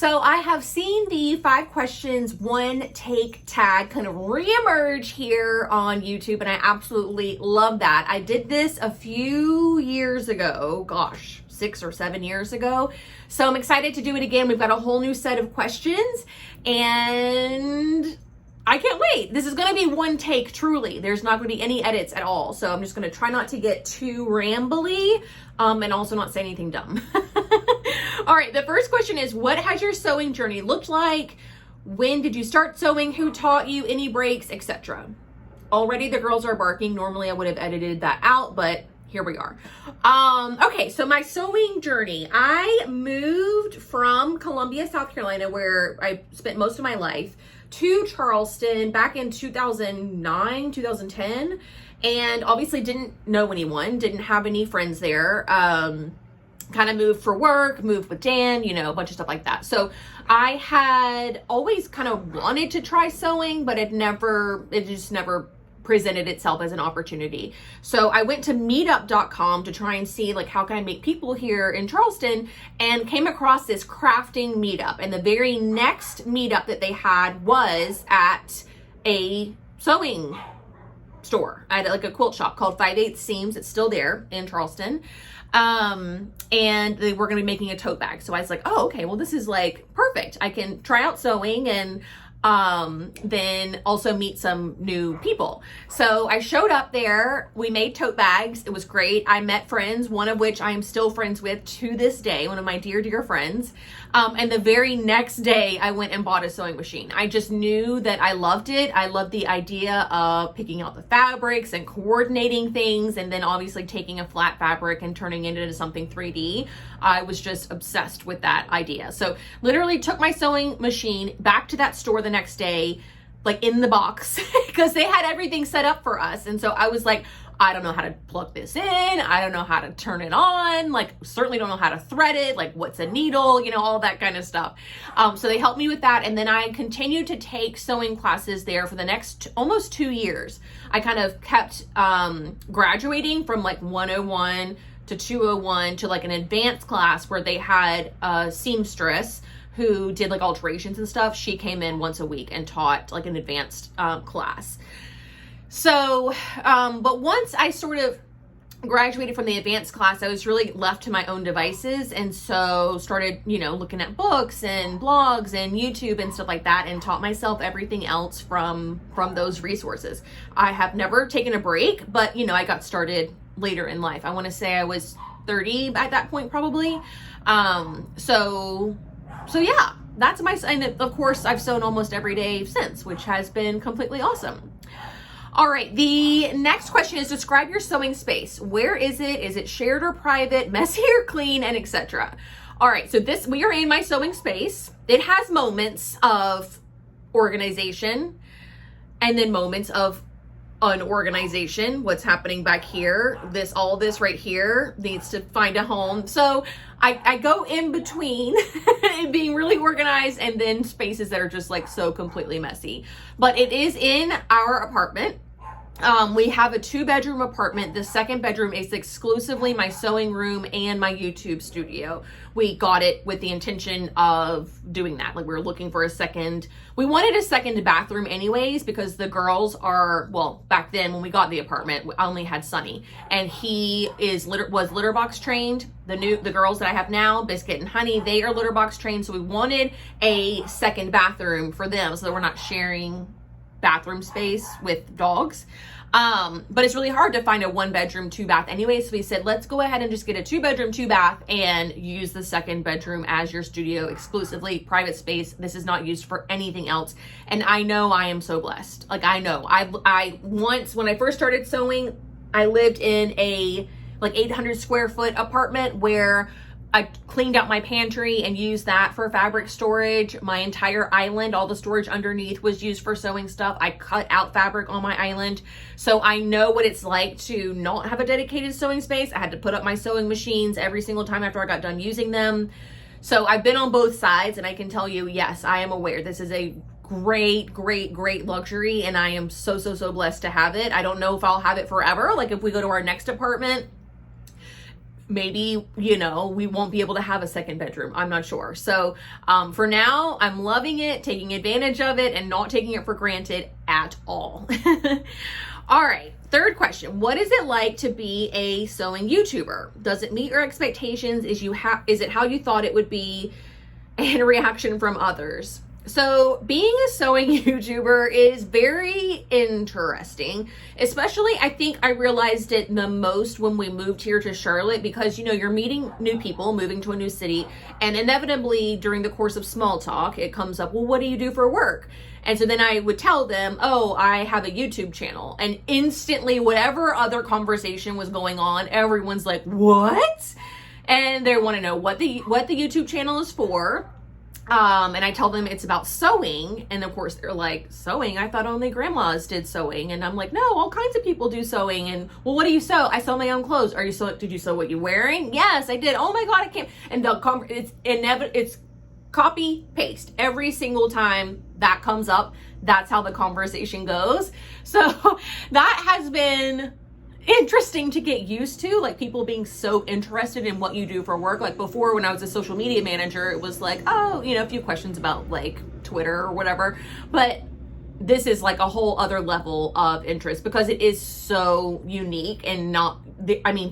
So I have seen the 5Questions1Take tag kind of reemerge here on YouTube, and I absolutely love that. I did this a few years ago, gosh, 6 or 7 years ago. So I'm excited to do it again. We've got a whole new set of questions, and I can't wait. This is going to be one take, truly. There's not going to be any edits at all. So I'm just going to try not to get too rambly, and also not say anything dumb. All right, the first question is, what has your sewing journey looked like? When did you start sewing? Who taught you? Any breaks, etc.? Already the girls are barking. Normally I would have edited that out, but here we are. Okay, so my sewing journey. I moved from Columbia, South Carolina, where I spent most of my life, to Charleston back in 2009, 2010, and obviously didn't know anyone, didn't have any friends there. Kind of moved for work, moved with Dan, you know, a bunch of stuff like that. So I had always kind of wanted to try sewing, but it just never presented itself as an opportunity. So I went to meetup.com to try and see, like, how can I meet people here in Charleston, and came across this crafting meetup. And the very next meetup that they had was at a sewing store, at like a quilt shop called 5/8 Seams. It's still there in Charleston. And they were going to be making a tote bag. So I was like, oh, okay, well, this is like perfect. I can try out sewing and then also meet some new people. So I showed up there. We made tote bags. It was great. I met friends, one of which I am still friends with to this day, one of my dear, dear friends. And the very next day I went and bought a sewing machine. I just knew that I loved it. I loved the idea of picking out the fabrics and coordinating things, and then obviously taking a flat fabric and turning it into something 3D. I was just obsessed with that idea. So literally took my sewing machine back to that store the next day, like in the box, because they had everything set up for us. And so I was like, I don't know how to plug this in. I don't know how to turn it on. Like, certainly don't know how to thread it. Like, what's a needle, you know, all that kind of stuff. So they helped me with that. And then I continued to take sewing classes there for the next almost 2 years. I kind of kept graduating from like 101 to 201 to like an advanced class where they had a seamstress who did like alterations and stuff. She came in once a week and taught like an advanced class. So, but once I sort of graduated from the advanced class, I was really left to my own devices. And so started, you know, looking at books and blogs and YouTube and stuff like that, and taught myself everything else from those resources. I have never taken a break, but, you know, I got started later in life. I want to say I was 30 at that point, probably. So yeah, that's my, and of course I've sewn almost every day since, which has been completely awesome. All right, the next question is, describe your sewing space. Where is it? Is it shared or private, messy or clean, and etc.? All right, so we are in my sewing space. It has moments of organization and then moments of unorganization. What's happening back here? All this right here needs to find a home. So I go in between being really organized and then spaces that are just like so completely messy. But it is in our apartment. We have a 2-bedroom apartment. The second bedroom is exclusively my sewing room and my YouTube studio. We got it with the intention of doing that. Like, we were looking for we wanted a second bathroom anyways, because the girls are, well, back then when we got the apartment, I only had Sonny, and he was litter box trained. The girls that I have now, Biscuit and Honey, they are litter box trained. So we wanted a second bathroom for them so that we're not sharing bathroom space with dogs. But it's really hard to find a 1-bedroom, 2-bath anyway. So we said, let's go ahead and just get a 2-bedroom, 2-bath and use the second bedroom as your studio, exclusively private space. This is not used for anything else. And I know I am so blessed. Like, I know I once, when I first started sewing, I lived in a like 800 square foot apartment where I cleaned out my pantry and used that for fabric storage. My entire island, all the storage underneath, was used for sewing stuff. I cut out fabric on my island. So I know what it's like to not have a dedicated sewing space. I had to put up my sewing machines every single time after I got done using them. So I've been on both sides, and I can tell you, yes, I am aware this is a great, great, great luxury, and I am so, so, so blessed to have it. I don't know if I'll have it forever. Like, if we go to our next apartment, maybe, you know, we won't be able to have a second bedroom. I'm not sure. So for now, I'm loving it, taking advantage of it, and not taking it for granted at all. All right, third question. What is it like to be a sewing YouTuber? Does it meet your expectations? Is it how you thought it would be? And reaction from others. So being a sewing YouTuber is very interesting, especially I think I realized it the most when we moved here to Charlotte, because, you know, you're meeting new people, moving to a new city, and inevitably during the course of small talk, it comes up, well, what do you do for work? And so then I would tell them, oh, I have a YouTube channel. And instantly, whatever other conversation was going on, everyone's like, what? And they want to know what the YouTube channel is for. And I tell them it's about sewing. And of course they're like, sewing? I thought only grandmas did sewing. And I'm like, no, all kinds of people do sewing. And well, what do you sew? I sew my own clothes. Did you sew what you're wearing? Yes, I did. Oh my God, I can't. And it's copy paste every single time that comes up. That's how the conversation goes. So that has been interesting to get used to, like people being so interested in what you do for work. Like before, when I was a social media manager, it was like, oh, you know, a few questions about like Twitter or whatever. But this is like a whole other level of interest because it is so unique and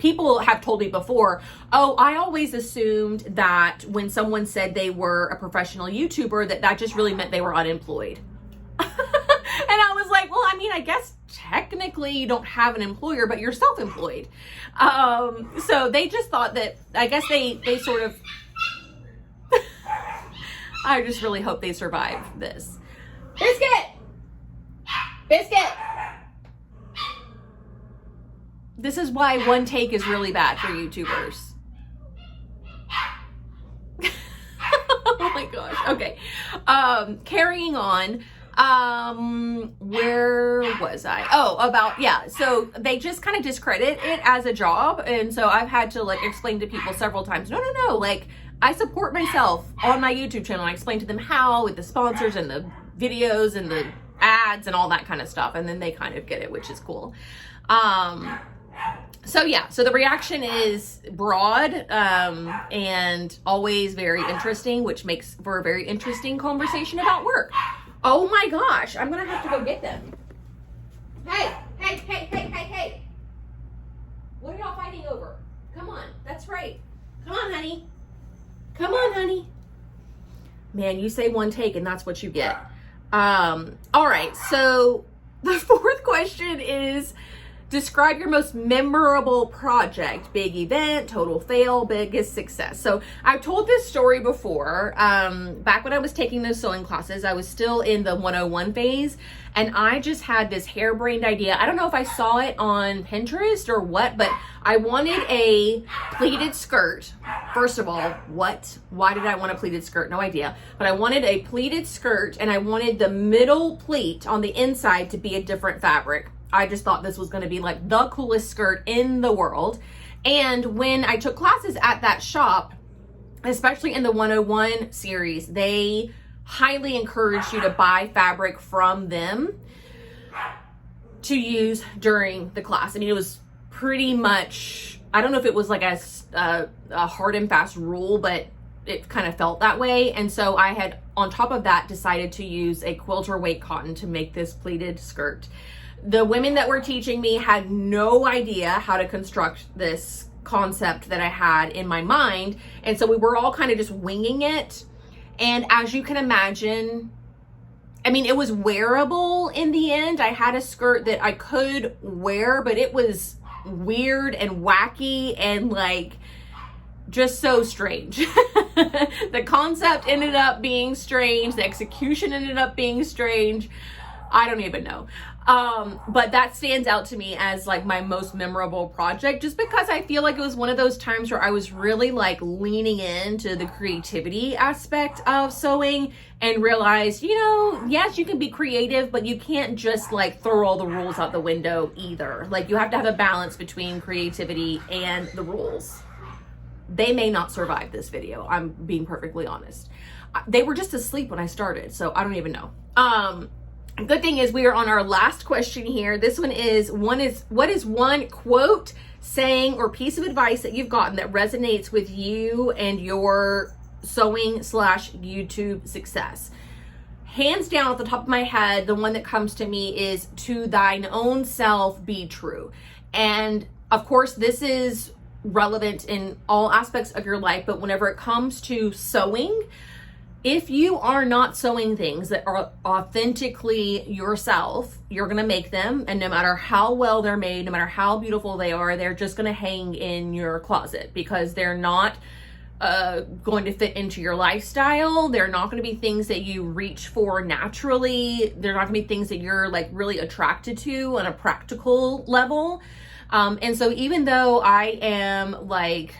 people have told me before, oh, I always assumed that when someone said they were a professional YouTuber, that just really meant they were unemployed. And I was like, well, I mean, I guess technically you don't have an employer, but you're self-employed. So they just thought that, I guess they sort of, I just really hope they survive this. Biscuit. This is why one take is really bad for YouTubers. Oh my gosh. Okay. Carrying on. Where was I? So they just kind of discredit it as a job. And so I've had to like explain to people several times, no, like I support myself on my YouTube channel. I explain to them how with the sponsors and the videos and the ads and all that kind of stuff. And then they kind of get it, which is cool. So the reaction is broad, and always very interesting, which makes for a very interesting conversation about work. Oh my gosh, I'm gonna have to go get them. Hey. What are y'all fighting over? Come on, that's right. Come on, honey. Man, you say one take and that's what you get. All right, so the fourth question is, describe your most memorable project, big event, total fail, biggest success. So I've told this story before. Back when I was taking those sewing classes, I was still in the 101 phase, and I just had this harebrained idea. I don't know if I saw it on Pinterest or what, but I wanted a pleated skirt. First of all, what? Why did I want a pleated skirt? No idea. But I wanted a pleated skirt, and I wanted the middle pleat on the inside to be a different fabric. I just thought this was going to be like the coolest skirt in the world. And when I took classes at that shop, especially in the 101 series, they highly encouraged you to buy fabric from them to use during the class. I mean, it was pretty much, I don't know if it was like a hard and fast rule, but it kind of felt that way. And so I had, on top of that, decided to use a quilter weight cotton to make this pleated skirt. The women that were teaching me had no idea how to construct this concept that I had in my mind. And so we were all kind of just winging it. And as you can imagine, I mean, it was wearable in the end. I had a skirt that I could wear, but it was weird and wacky and like just so strange. The concept ended up being strange. The execution ended up being strange. I don't even know. But that stands out to me as like my most memorable project, just because I feel like it was one of those times where I was really like leaning into the creativity aspect of sewing and realized, you know, yes, you can be creative, but you can't just like throw all the rules out the window either. Like you have to have a balance between creativity and the rules. They may not survive this video. I'm being perfectly honest. They were just asleep when I started, so I don't even know. Good thing is we are on our last question here. This one is, what is one quote, saying, or piece of advice that you've gotten that resonates with you and your sewing / YouTube success? Hands down, at the top of my head, the one that comes to me is, to thine own self be true. And of course, this is relevant in all aspects of your life, but whenever it comes to sewing, if you are not sewing things that are authentically yourself, you're going to make them. And no matter how well they're made, no matter how beautiful they are, they're just going to hang in your closet because they're not going to fit into your lifestyle. They're not going to be things that you reach for naturally. They're not going to be things that you're like really attracted to on a practical level. And so even though I am like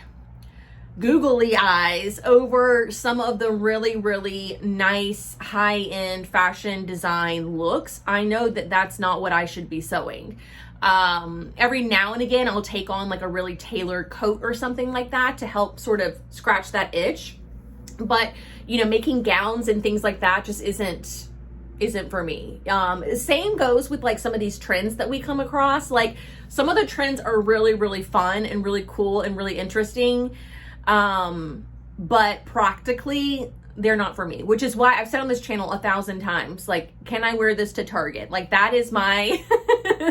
googly eyes over some of the really, really nice high-end fashion design looks, I know that that's not what I should be sewing. Every now and again, I'll take on like a really tailored coat or something like that to help sort of scratch that itch. But, you know, making gowns and things like that just isn't for me. Same goes with like some of these trends that we come across. Like some of the trends are really, really fun and really cool and really interesting. But practically they're not for me, which is why I've said on this channel 1,000 times, like, can I wear this to Target? Like that is my,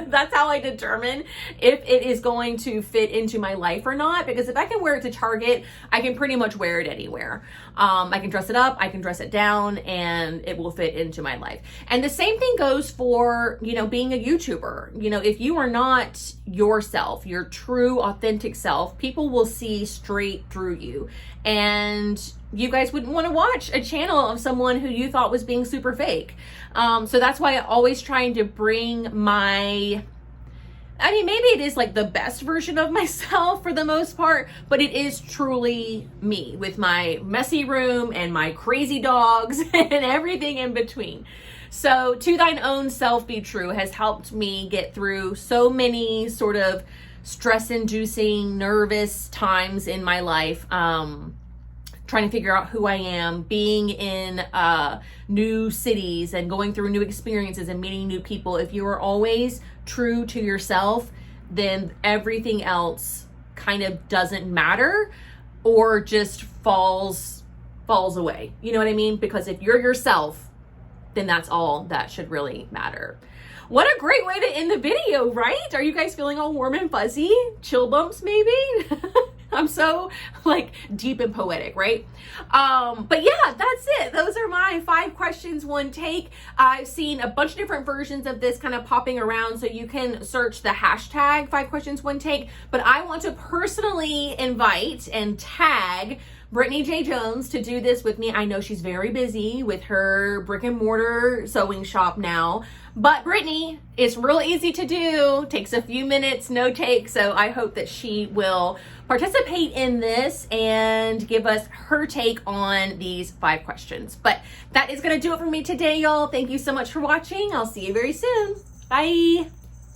that's how I determine if it is going to fit into my life or not. Because if I can wear it to Target, I can pretty much wear it anywhere. I can dress it up, I can dress it down, and it will fit into my life. And the same thing goes for, you know, being a YouTuber. You know, if you are not yourself, your true authentic self, people will see straight through you. And you guys wouldn't want to watch a channel of someone who you thought was being super fake. So that's why I'm always trying to bring my, I mean, maybe it is like the best version of myself for the most part, but it is truly me with my messy room and my crazy dogs and everything in between. So to thine own self be true has helped me get through so many sort of stress-inducing, nervous times in my life. Trying to figure out who I am, being in new cities and going through new experiences and meeting new people. If you are always true to yourself, then everything else kind of doesn't matter or just falls away. You know what I mean? Because if you're yourself, then that's all that should really matter. What a great way to end the video, right? Are you guys feeling all warm and fuzzy? Chill bumps maybe? I'm so like deep and poetic, right? But yeah, that's it. Those are my 5 questions, 1 take. I've seen a bunch of different versions of this kind of popping around, so you can search the hashtag 5 questions, 1 take. But I want to personally invite and tag Brittany J. Jones to do this with me. I know she's very busy with her brick and mortar sewing shop now, but Brittany, it's real easy to do. Takes a few minutes, no take. So I hope that she will participate in this and give us her take on these 5 questions. But that is going to do it for me today, y'all. Thank you so much for watching. I'll see you very soon. Bye.